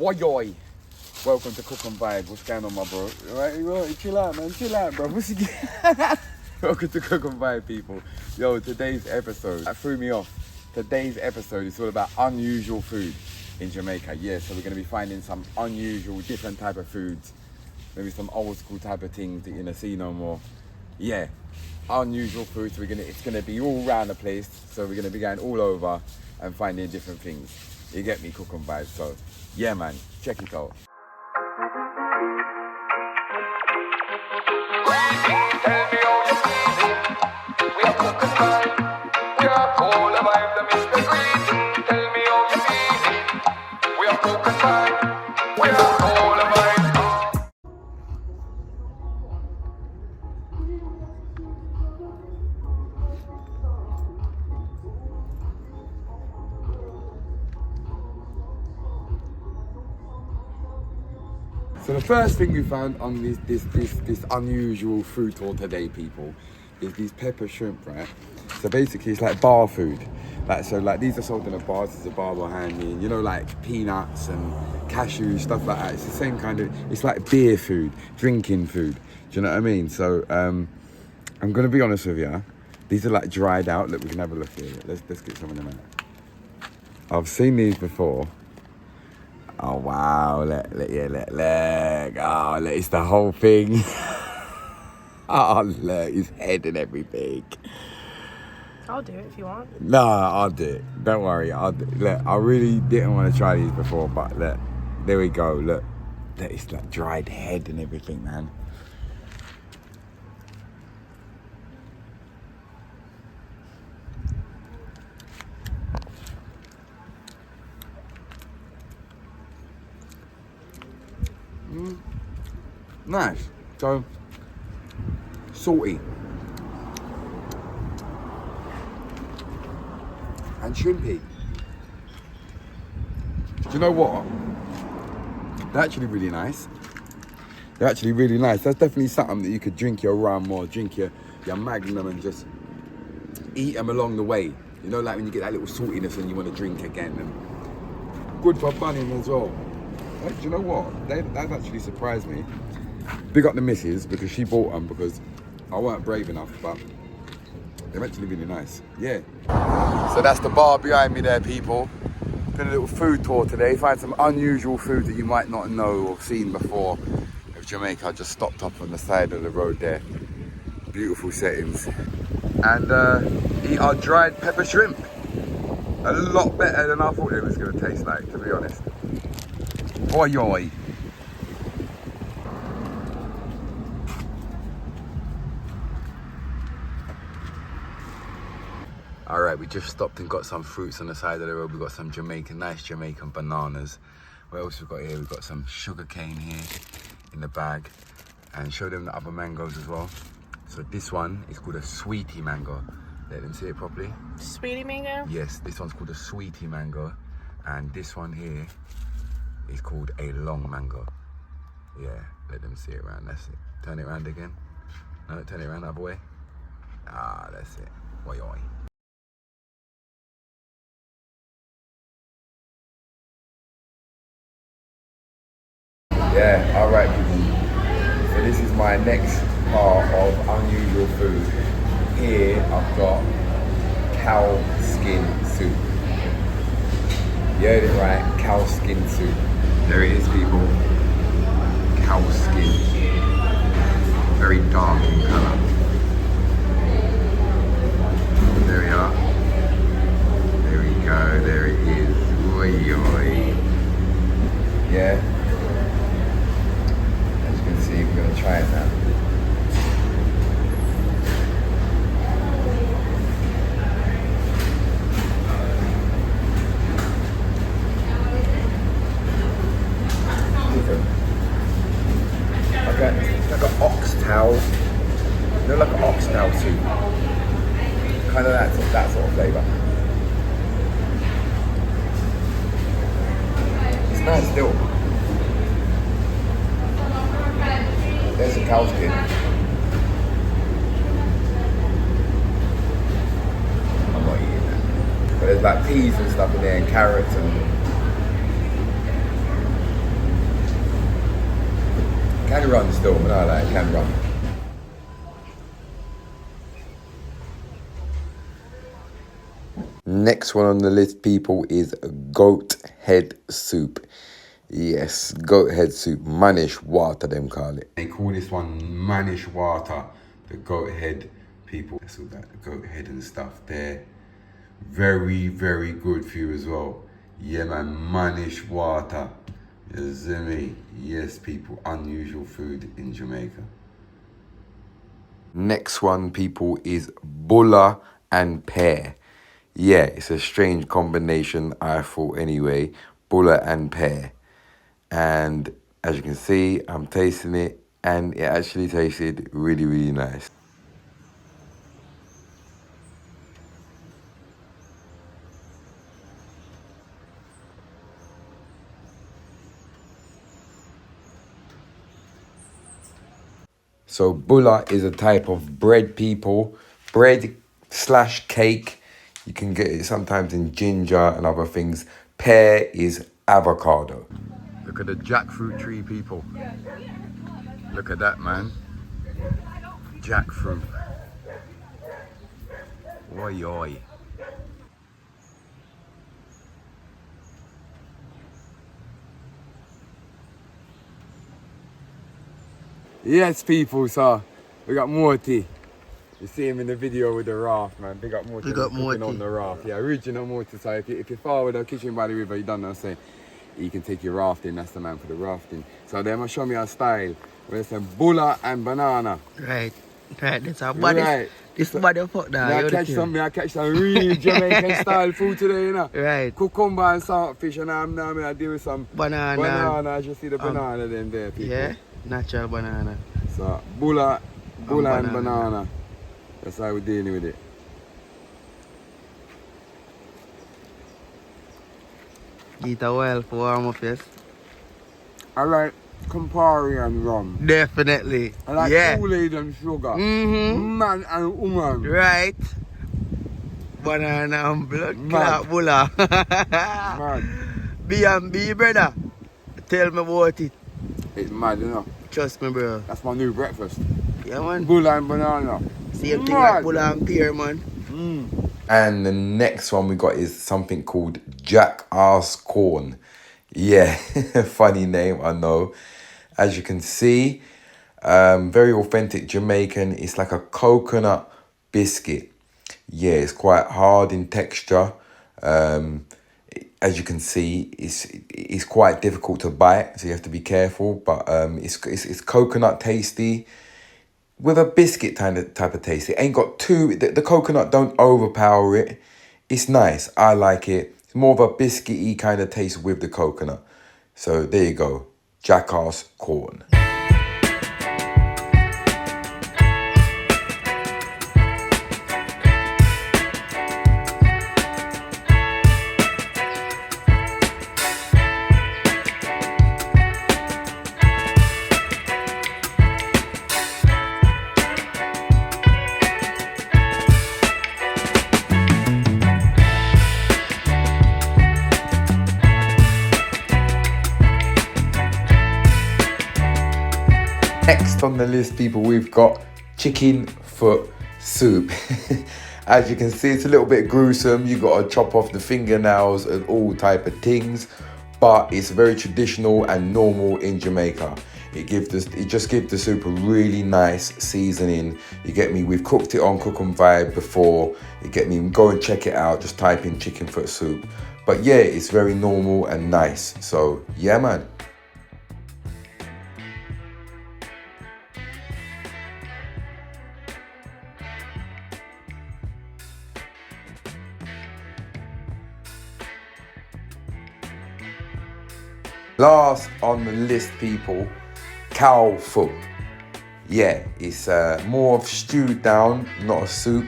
Woyoy! Welcome to Cook and Vibe. What's going on, my bro? Alright, chill out, man. Chill out, bro. What's he Welcome to Cook and Vibe, people. Yo, today's episode, that threw me off. Today's episode is all about unusual food in Jamaica. Yeah, so we're going to be finding some unusual, different type of foods. Maybe some old school type of things that you're going to see no more. Yeah, unusual food. So it's going to be all around the place. So we're going to be going all over and finding different things. You get me, Cook and Vibe. So yeah, man, check it out. Tell me how you feeling. We are Cook and Vibe. We are all alive, the Mr. Greeting. Tell me how you feeling. We are Cook and Vibe. We are all alive. So the first thing we found on this unusual food tour today, people, is these pepper shrimp, right? So basically it's like bar food. Like these are sold in the bars, there's a bar behind me, and you know, like peanuts and cashews, stuff like that. It's the same kind of, it's like beer food, drinking food. Do you know what I mean? So I'm gonna be honest with you. These are like dried out. Look, we can have a look here. Let's get some of them out. I've seen these before. Oh wow, look, oh look, it's the whole thing. Oh look, his head and everything. I'll do it if you want. No, I'll do it, don't worry, look, I really didn't want to try these before, but look, there we go, look, it's like dried head and everything, man. Nice. So salty and shrimpy. Do you know what? They're actually really nice. They're actually really nice. That's definitely something that you could drink your rum or drink your Magnum and just eat them along the way. You know, like when you get that little saltiness and you want to drink again. And good for bunning as well. Do you know what? That actually surprised me. Big up the missus because she bought them because I weren't brave enough, but they're actually really nice. Yeah. So that's the bar behind me there, people. Did a little food tour today. Find some unusual food that you might not know or seen before of Jamaica. I just stopped up on the side of the road there. Beautiful settings. And eat our dried pepper shrimp. A lot better than I thought it was going to taste like, to be honest. Oi oi. Alright, we just stopped and got some fruits on the side of the road. We got some nice Jamaican bananas. What else we got here? We've got some sugar cane here in the bag. And show them the other mangoes as well. So this one is called a sweetie mango. Let them see it properly. Sweetie mango? Yes, this one's called a sweetie mango. And this one here is called a long mango. Yeah, let them see it around. That's it. Turn it around again. No, turn it around the other way. Ah, that's it. Oi oi. Yeah, alright people. So this is my next part of unusual food. Here I've got cow skin soup. You heard it right, cow skin soup. There it is, people. Cow skin. Very dark in colour. There we are. There we go, there it is. Oi oi. Yeah. As you can see, we're going to try it now. Like an oxtail, you know, like an oxtail soup, kind of that sort of flavour. It's nice still. There's a cow skin. I'm not eating that. But there's like peas and stuff in there and carrots and can run still, but I like can run. Next one on the list, people, is goat head soup. Yes, goat head soup. Manish water, them call it. They call this one Manish water. The goat head people. That's all that, the goat head and stuff there. Very, very good for you as well. Yeah, man, Manish water. You see me? Yes, people, unusual food in Jamaica. Next one, people, is Bulla and pear. Yeah, it's a strange combination, I thought anyway. Bulla and pear. And as you can see, I'm tasting it, and it actually tasted really, really nice. So bulla is a type of bread, people. Bread slash cake. You can get it sometimes in ginger and other things. Pear is avocado. Look at the jackfruit tree, people. Look at that, man. Jackfruit. Oi, oi. Yes, people, so we got Morty. You see him in the video with the raft, man. Big up Morty. Big up Morty. On the raft. Yeah, original Morty. So if you're far with the kitchen by the river, you don't know, say, you can take your rafting. That's the man for the rafting. So they're going to show me a style where it's a bulla and banana. Right. That's our body. Right. This body fuck now. I catch some real Jamaican style food today, you know. Right. Cucumber and saltfish, and I'm now I deal with some banana. As you see the banana then there, people. Yeah, natural banana. So bulla and banana. That's how we're dealing with it. Eat a while for warm up, yes? I like Campari and rum. Definitely. I like yeah. Kool-Aid and sugar. Mm-hmm. Man and woman. Right. Banana and blood clot bulla. Man. B&B, brother. Tell me about it. It's mad, you know. Trust me, bro. That's my new breakfast. Yeah, man. Bulla and banana. Same thing like Bulla and pear, man. And the next one we got is something called Jackass corn. Yeah, funny name, I know. As you can see, very authentic Jamaican. It's like a coconut biscuit. Yeah, it's quite hard in texture. As you can see, it's quite difficult to bite, so you have to be careful. But it's coconut tasty with a biscuit type of taste. It ain't got too, the coconut don't overpower it. It's nice. I like it. It's more of a biscuity kind of taste with the coconut. So there you go. Jackass corn. Next on the list, people, we've got chicken foot soup. As you can see, it's a little bit gruesome. You got to chop off the fingernails and all type of things, but it's very traditional and normal in Jamaica. It just gives the soup a really nice seasoning. You get me? We've cooked it on Cook and Vibe before. You get me? Go and check it out. Just type in chicken foot soup. But yeah, it's very normal and nice. So yeah, man. Last on the list, people, cow foot. Yeah, it's more of stewed down, not a soup.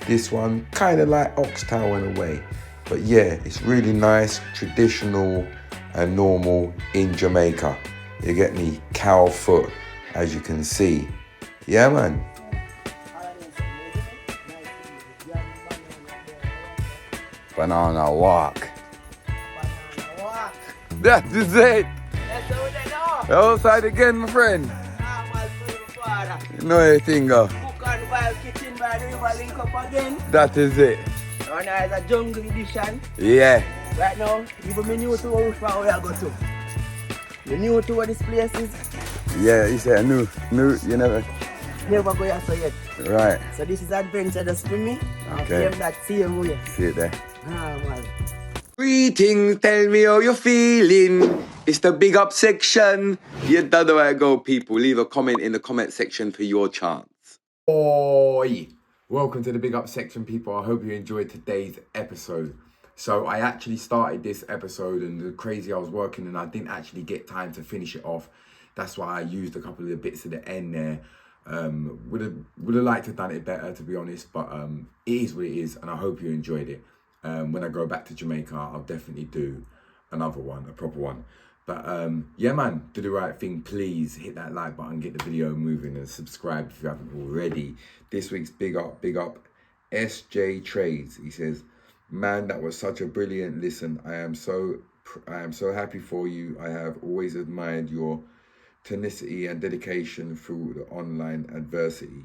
This one kind of like oxtail in a way. But yeah, it's really nice, traditional and normal in Jamaica. You get me? Cow foot, as you can see. Yeah, man. Banana walk. That is it. Roadside again, my friend. order. No anything go. Cook and Wild Kitchen by the river link up again. That is it. Now it's a jungle edition. Yeah. Right now, even me new to which part we are going to. You new to where this place is? Yeah, you say new, you never. Never go here so yet. Right. So this is adventure just for me. Okay. I'll that same way. See it there. Ah, man. Greetings, tell me how you're feeling. It's the big up section. You don't know how to go, people. Leave a comment in the comment section for your chance. Oi! Welcome to the big up section, people. I hope you enjoyed today's episode. So I actually started this episode and the crazy I was working and I didn't actually get time to finish it off. That's why I used a couple of the bits at the end there. Would have liked to have done it better, to be honest, but it is what it is and I hope you enjoyed it. When I go back to Jamaica, I'll definitely do another one, a proper one. But yeah, man, do the right thing. Please hit that like button, get the video moving and subscribe if you haven't already. This week's big up, SJ Trades. He says, man, that was such a brilliant listen. I am so happy for you. I have always admired your tenacity and dedication through the online adversity.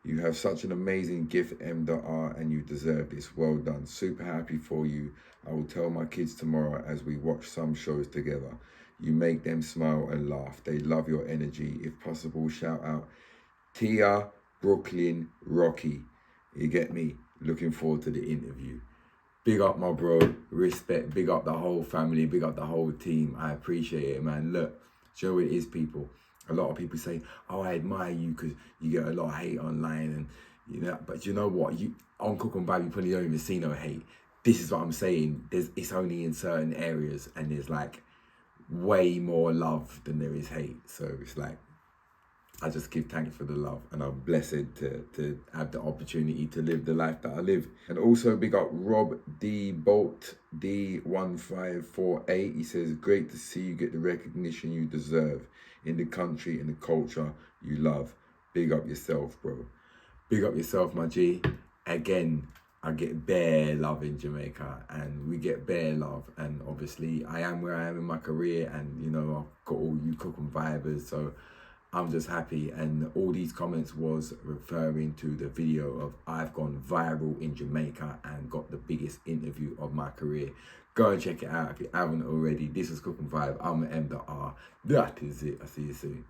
You have such an amazing gift, M.R, and you deserve this. Well done. Super happy for you. I will tell my kids tomorrow as we watch some shows together. You make them smile and laugh. They love your energy. If possible, shout out Tia, Brooklyn, Rocky. You get me? Looking forward to the interview. Big up, my bro. Respect. Big up the whole family. Big up the whole team. I appreciate it, man. Look, do you know what it is, people? A lot of people say, oh, I admire you because you get a lot of hate online. And you know, but you know what? You on Cook and Vibe, you probably don't even see no hate. This is what I'm saying. It's only in certain areas and there's like way more love than there is hate. So it's like, I just give thanks for the love and I'm blessed to have the opportunity to live the life that I live. And also big up Rob D. Bolt D1548. He says, great to see you get the recognition you deserve in the country and the culture you love. Big up yourself, bro. Big up yourself, my G. Again, I get bare love in Jamaica and we get bare love. And obviously I am where I am in my career and, you know, I've got all you Cook and Vibers. So I'm just happy. And all these comments was referring to the video of I've gone viral in Jamaica and got the biggest interview of my career. Go and check it out if you haven't already. This is Cook and Vibe. I'm M.R. That is it. I'll see you soon.